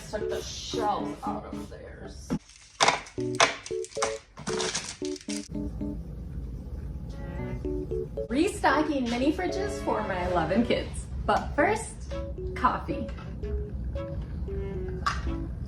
just took the shells out of theirs. Restocking mini fridges for my 11 kids. But first, coffee.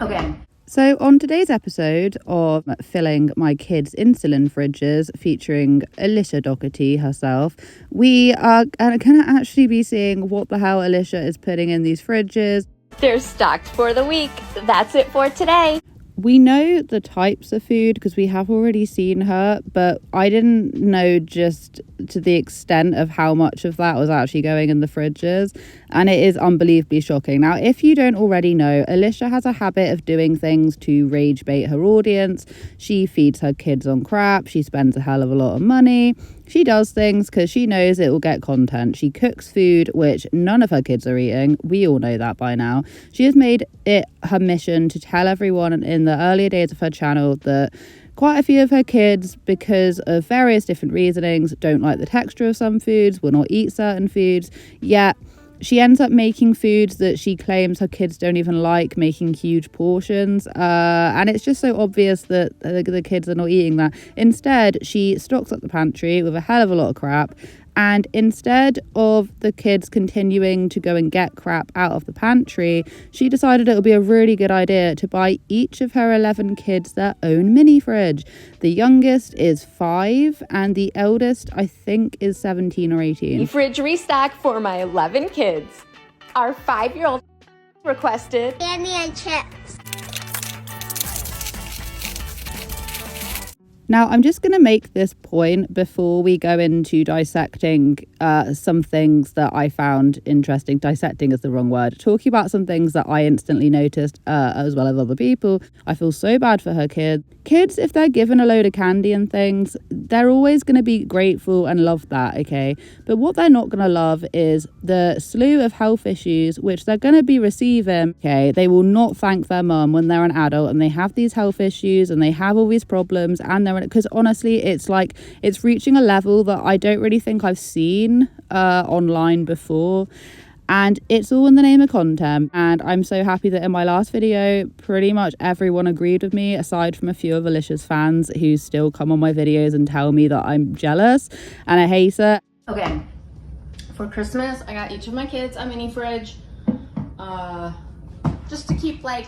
Okay. So on today's episode of Filling My Kids' Insulin Fridges, featuring Alicia Dougherty herself, we are going to actually be seeing what the hell Alicia is putting in these fridges. They're stocked for the week. That's it for today. We know the types of food because we have already seen her, but I didn't know just to the extent of how much of that was actually going in the fridges, and it is unbelievably shocking. Now, if you don't already know, Alicia has a habit of doing things to rage bait her audience. She feeds her kids on crap, she spends a hell of a lot of money, she does things because she knows it will get content. She cooks food which none of her kids are eating. We all know that by now. She has made it her mission to tell everyone in the earlier days of her channel that quite a few of her kids, because of various different reasonings, don't like the texture of some foods, will not eat certain foods, yet she ends up making foods that she claims her kids don't even like, making huge portions. And it's just so obvious that the kids are not eating that. Instead, she stocks up the pantry with a hell of a lot of crap. And instead of the kids continuing to go and get crap out of the pantry, she decided it would be a really good idea to buy each of her 11 kids their own mini fridge. The youngest is 5 and the eldest, I think, is 17 or 18. Fridge restock for my 11 kids. Our 5-year-old requested candy and chips. Now, I'm just going to make this point before we go into dissecting some things that I found interesting. Dissecting is the wrong word. Talking about some things that I instantly noticed as well as other people. I feel so bad for her kids. Kids, if they're given a load of candy and things, they're always going to be grateful and love that, okay? But what they're not going to love is the slew of health issues which they're going to be receiving, okay? They will not thank their mum when they're an adult and they have these health issues and they have all these problems, and they're because honestly it's like it's reaching a level that I don't really think I've seen online before, and it's all in the name of content. And I'm so happy that in my last video pretty much everyone agreed with me, aside from a few of Alicia's fans who still come on my videos and tell me that I'm jealous and I hate it. Okay, for Christmas I got each of my kids a mini fridge just to keep like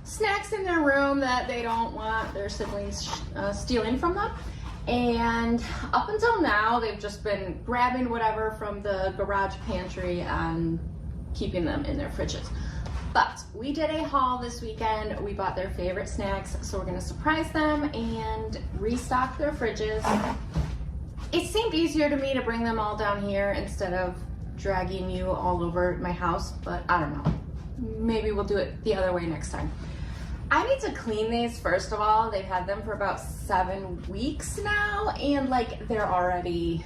snacks in their room that they don't want their siblings stealing from them. And up until now they've just been grabbing whatever from the garage pantry and keeping them in their fridges. But we did a haul this weekend. We bought their favorite snacks, so we're gonna surprise them and restock their fridges. It seemed easier to me to bring them all down here instead of dragging you all over my house, but I don't know, maybe we'll do it the other way next time. I need to clean these first of all. They've had them for about 7 weeks now, and like they're already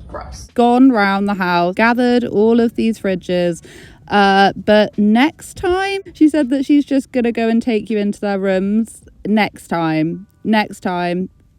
gross. Gone round the house, gathered all of these fridges, but next time, she said that she's just gonna go and take you into their rooms. Next time,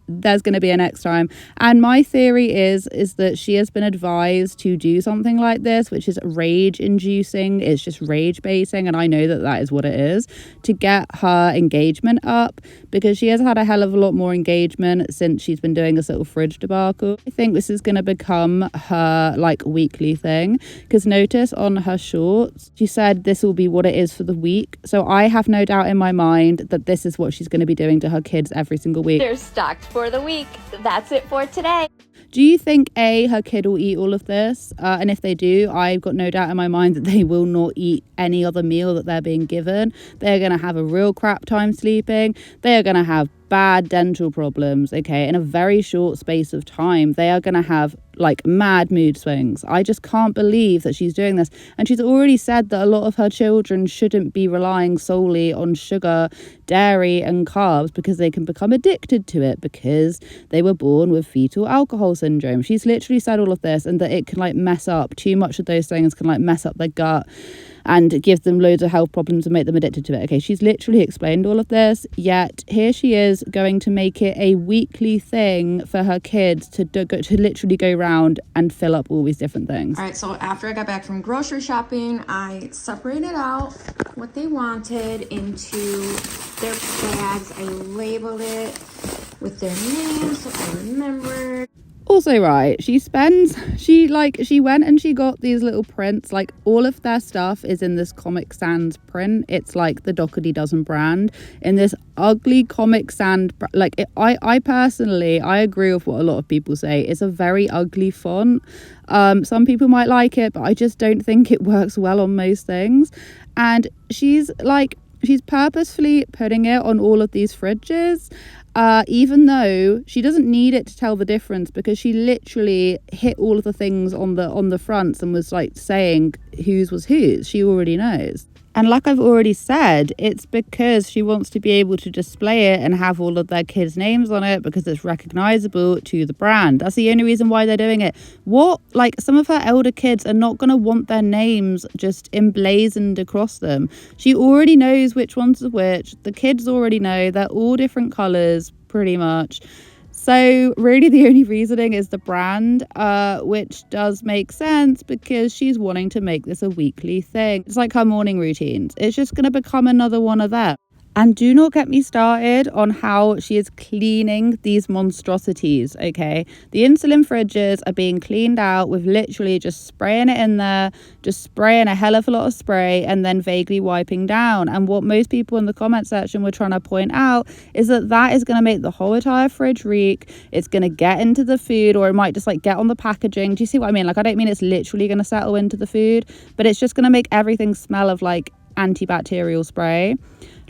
there's going to be a next time. And my theory is that she has been advised to do something like this, which is rage inducing. It's just rage baiting, and I know that is what it is, to get her engagement up, because she has had a hell of a lot more engagement since she's been doing this little fridge debacle. I think this is going to become her like weekly thing, because notice on her shorts she said this will be what it is for the week. So I have no doubt in my mind that this is what she's going to be doing to her kids every single week. they're stocked for the week. That's it for today. Do you think her kid will eat all of this? And if they do, I've got no doubt in my mind that they will not eat any other meal that they're being given. They're going to have a real crap time sleeping. They are going to have bad dental problems, okay, in a very short space of time. They are going to have like mad mood swings. I just can't believe that she's doing this. And she's already said that a lot of her children shouldn't be relying solely on sugar, dairy and carbs, because they can become addicted to it because they were born with fetal alcohol syndrome. She's literally said all of this, and that it can like mess up, too much of those things can like mess up their gut. and give them loads of health problems and make them addicted to it. Okay, she's literally explained all of this, yet here she is going to make it a weekly thing for her kids to literally go around and fill up all these different things. All right, so after I got back from grocery shopping, I separated out what they wanted into their bags. I labeled it with their names so I remembered. Also, right, she went and she got these little prints. Like, all of their stuff is in this Comic Sans print. It's like the Dougherty Dozen brand in this ugly Comic Sans. I personally, I agree with what a lot of people say. It's a very ugly font. Some people might like it, but I just don't think it works well on most things. And she's purposefully putting it on all of these fridges. Even though she doesn't need it to tell the difference, because she literally hit all of the things on the fronts and was like saying whose was whose. She already knows. And like I've already said, it's because she wants to be able to display it and have all of their kids' names on it because it's recognizable to the brand. That's the only reason why they're doing it. Some of her elder kids are not going to want their names just emblazoned across them. She already knows which ones are which. The kids already know. They're all different colors, pretty much. So really the only reasoning is the brand, which does make sense because she's wanting to make this a weekly thing. It's like her morning routines. It's just going to become another one of them. And do not get me started on how she is cleaning these monstrosities, okay? The insulin fridges are being cleaned out with literally just spraying it in there, just spraying a hell of a lot of spray and then vaguely wiping down. And what most people in the comment section were trying to point out is that is going to make the whole entire fridge reek. It's going to get into the food, or it might just like get on the packaging. Do you see what I mean? Like, I don't mean it's literally going to settle into the food, but it's just going to make everything smell of like antibacterial spray.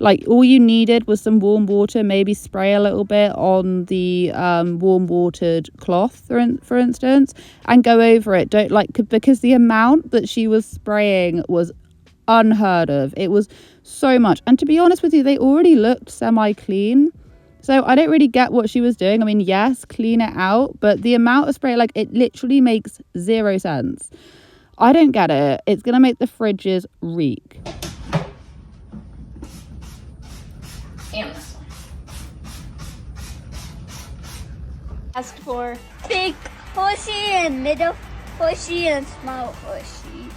Like, all you needed was some warm water, maybe spray a little bit on the warm watered cloth, for instance, and go over it. Because the amount that she was spraying was unheard of. It was so much. And to be honest with you, they already looked semi-clean. So I don't really get what she was doing. I mean, yes, clean it out, but the amount of spray, like, it literally makes zero sense. I don't get it. It's going to make the fridges reek. And this one. Asked for big hoshi and middle hoshi and small hoshi.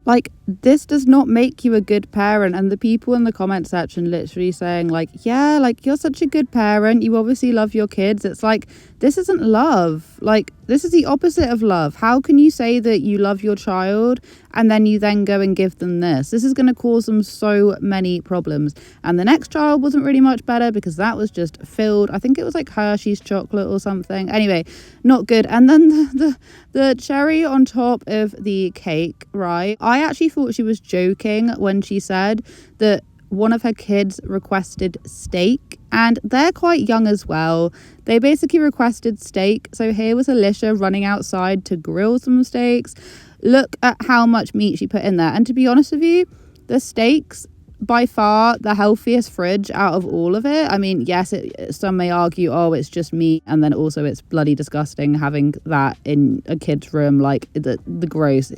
Like, this does not make you a good parent. And the people in the comment section literally saying like, yeah, like, you're such a good parent, you obviously love your kids. It's like, this isn't love. Like, this is the opposite of love. How can you say that you love your child and then you then go and give them this? This is going to cause them so many problems. And the next child wasn't really much better because that was just filled, I think it was like Hershey's chocolate or something. Anyway, not good. And then the cherry on top of the cake, right? I actually thought she was joking when she said that one of her kids requested steak, and they're quite young as well. They basically requested steak. So here was Alicia running outside to grill some steaks. Look at how much meat she put in there. And to be honest with you, the steaks, by far the healthiest fridge out of all of it. I mean, yes, some may argue, oh, it's just meat, and then also it's bloody disgusting having that in a kid's room. Like, the gross,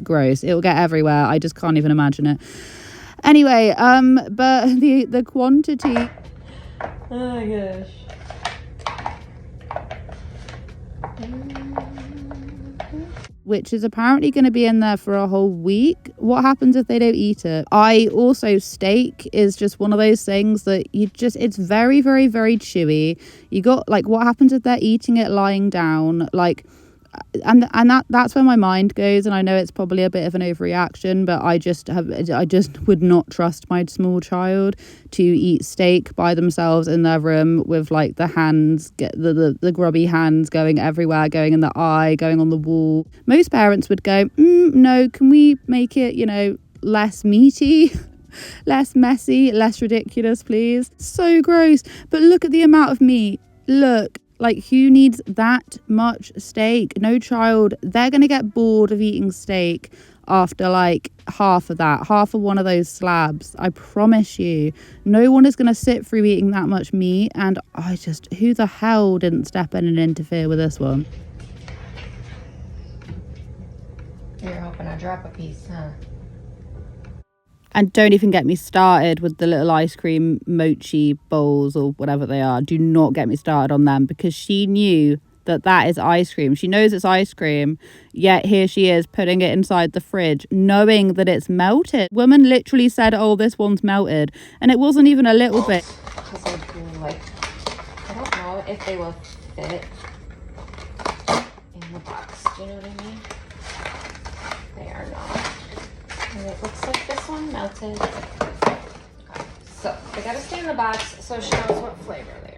it'll get everywhere. I just can't even imagine it. Anyway, but the quantity. Oh my gosh. Which is apparently going to be in there for a whole week. What happens if they don't eat it? Steak is just one of those things that it's very, very, very chewy. You got, like, what happens if they're eating it lying down? Like, and that's where my mind goes. And I know it's probably a bit of an overreaction, but I just would not trust my small child to eat steak by themselves in their room with like the hands, the grubby hands going everywhere, going in the eye, going on the wall. Most parents would go, no, can we make it, less meaty? Less messy, less ridiculous, please. So gross. But look at the amount of meat. Look. Like, who needs that much steak? No child. They're going to get bored of eating steak after like half of one of those slabs. I promise you. No one is going to sit through eating that much meat. And who the hell didn't step in and interfere with this one? gonna drop a piece, huh? And don't even get me started with the little ice cream mochi bowls or whatever they are. Do not get me started on them, because she knew that that is ice cream. She knows it's ice cream, yet here she is putting it inside the fridge, knowing that it's melted. Woman literally said, oh, this one's melted. And it wasn't even a little bit. Because I do like, I don't know if they will fit in the box. Do you know what I mean? They are not. And it looks like this one melted. Okay. So they gotta stay in the box so she knows what flavor they are.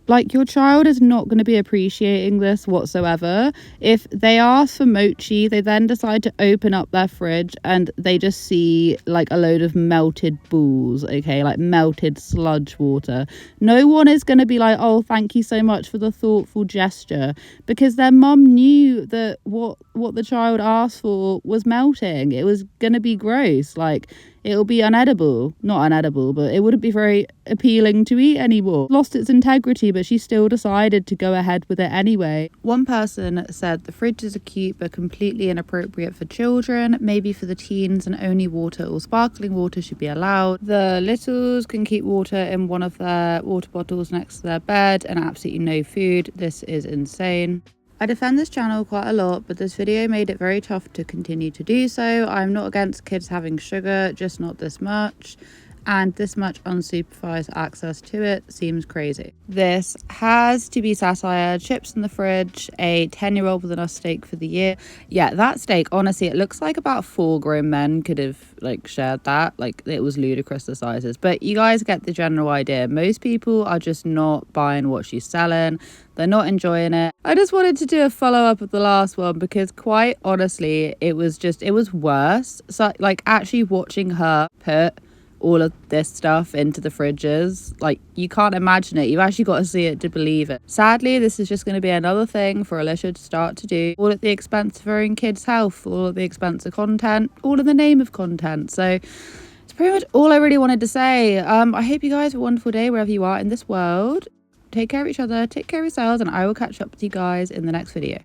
Like, your child is not going to be appreciating this whatsoever. If they ask for mochi, they then decide to open up their fridge and they just see like a load of melted balls, okay, like melted sludge water. No one is going to be like, oh, thank you so much for the thoughtful gesture, because their mum knew that what the child asked for was melting. It was going to be gross. Like, it'll be unedible. Not unedible, but it wouldn't be very appealing to eat anymore. Lost its integrity, but she still decided to go ahead with it anyway. One person said the fridges are cute but completely inappropriate for children, maybe for the teens, and only water or sparkling water should be allowed. The littles can keep water in one of their water bottles next to their bed and absolutely no food. This is insane. I defend this channel quite a lot, but this video made it very tough to continue to do so. I'm not against kids having sugar, just not this much. And this much unsupervised access to it seems crazy. This has to be satire. Chips in the fridge, a 10-year-old with enough steak for the year. Yeah, that steak, honestly, it looks like about 4 grown men could have like shared that. Like, it was ludicrous, the sizes. But you guys get the general idea. Most people are just not buying what she's selling. They're not enjoying it. I just wanted to do a follow-up of the last one, because quite honestly, it was worse. So like, actually watching her put all of this stuff into the fridges, like, you can't imagine it. You've actually got to see it to believe it. Sadly, this is just going to be another thing for Alicia to start to do, all at the expense of her own kids' health, all at the expense of content, all in the name of content. So it's pretty much all I really wanted to say. I hope you guys have a wonderful day wherever you are in this world. Take care of each other, take care of yourselves, and I will catch up with you guys in the next video.